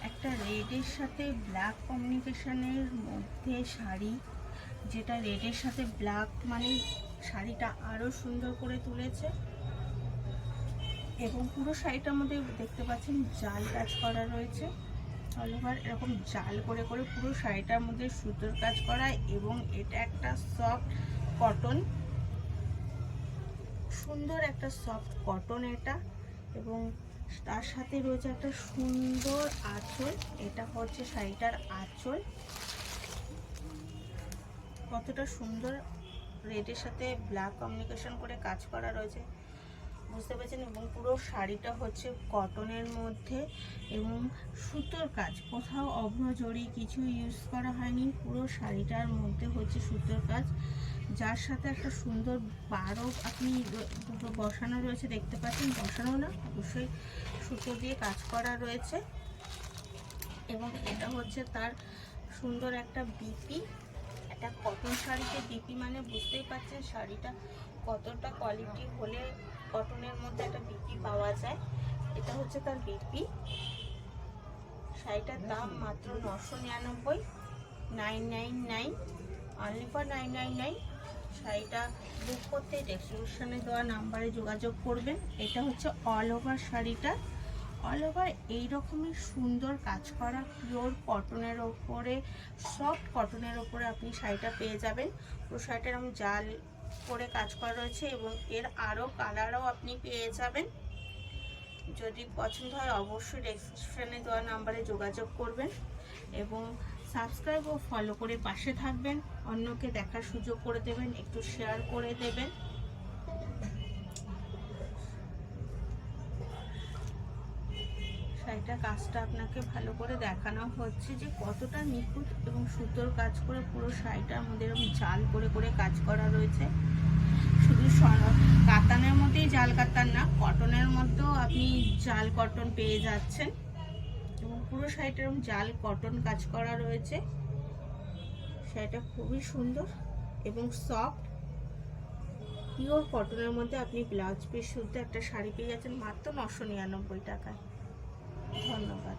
একটা রেডের সাথে ব্ল্যাক কম্বিনেশনের মধ্যে শাড়ি, যেটা রেডের সাথে ব্ল্যাক মানে শাড়িটা আরও সুন্দর করে তুলেছে। এবং পুরো শাড়িটার মধ্যে দেখতে পাচ্ছেন জাল কাজ করা রয়েছে, অল ওভার এরকম জাল করে করে পুরো শাড়িটার মধ্যে সুতোর কাজ করা। এবং এটা একটা সফট কটন, সুন্দর একটা সফট কটন এটা। এবং তার সাথে রয়েছে একটা সুন্দর আঁচল, এটা হচ্ছে শাড়িটার আঁচল। কতটা সুন্দর রেডের সাথে ব্ল্যাক কম্বিনেশন করে কাজ করা রয়েছে বুঝতে পারছেন। এবং পুরো শাড়িটা হচ্ছে কটনের মধ্যে এবং সুতোর কাজ, কোথাও অভ্র জড়ি কিছু ইউজ করা হয়নি, পুরো শাড়িটার মধ্যে হচ্ছে সুতোর কাজ, যার সাথে একটা সুন্দর বারো আপনি দুটো বসানো রয়েছে দেখতে পাচ্ছেন, বসানো না অবশ্যই সুতো দিয়ে কাজ করা রয়েছে। এবং এটা হচ্ছে তার সুন্দর একটা বিপি। একটা কটন শাড়িতে বিপি মানে বুঝতেই পারছেন শাড়িটা কতটা কোয়ালিটি হলে কটনের মধ্যে একটা বিপি পাওয়া যায়। এটা হচ্ছে তার বিপি। শাড়িটার দাম মাত্র 999, 999, অনলি ফর 999। শাড়িটা বুক করতে ডেসক্রিপশনে দেওয়া নাম্বারে যোগাযোগ করবেন। এটা হচ্ছে অল ওভার শাড়িটা, অল ওভার এইরকমই সুন্দর কাজ করা পিওর কটনের ওপরে, সফট কটনের ওপরে আপনি শাড়িটা পেয়ে যাবেন। পুরো শাড়িটার আমি জাল করে কাজ করা রয়েছে এবং এর আরও কালারও আপনি পেয়ে যাবেন। যদি পছন্দ হয় অবশ্যই ডেসক্রিপশনে দেওয়া নাম্বারে যোগাযোগ করবেন এবং সাবস্ক্রাইব ও ফলো করে পাশে থাকবেন, অন্যকে দেখার সুযোগ করে দেবেন, একটু শেয়ার করে দেবেন। শাড়িটার কাজটা আপনাকে ভালো করে দেখানো হচ্ছে যে কতটা নিখুঁত এবং সুতোর কাজ করে পুরো শাড়িটার মধ্যে এরকম জাল করে করে কাজ করা রয়েছে। শুধু কাতানের মধ্যেই জাল কাতান না, কটনের মধ্যেও আপনি জাল কটন পেয়ে যাচ্ছেন। এবং পুরো শাড়িটা এরকম জাল কটন কাজ করা রয়েছে। শাড়িটা খুবই সুন্দর এবং সফট পিওর কটনের মধ্যে আপনি ব্লাউজ পিস শুদ্ধ একটা শাড়ি পেয়ে যাচ্ছেন মাত্র 999 টাকায়। ধন্যবাদ।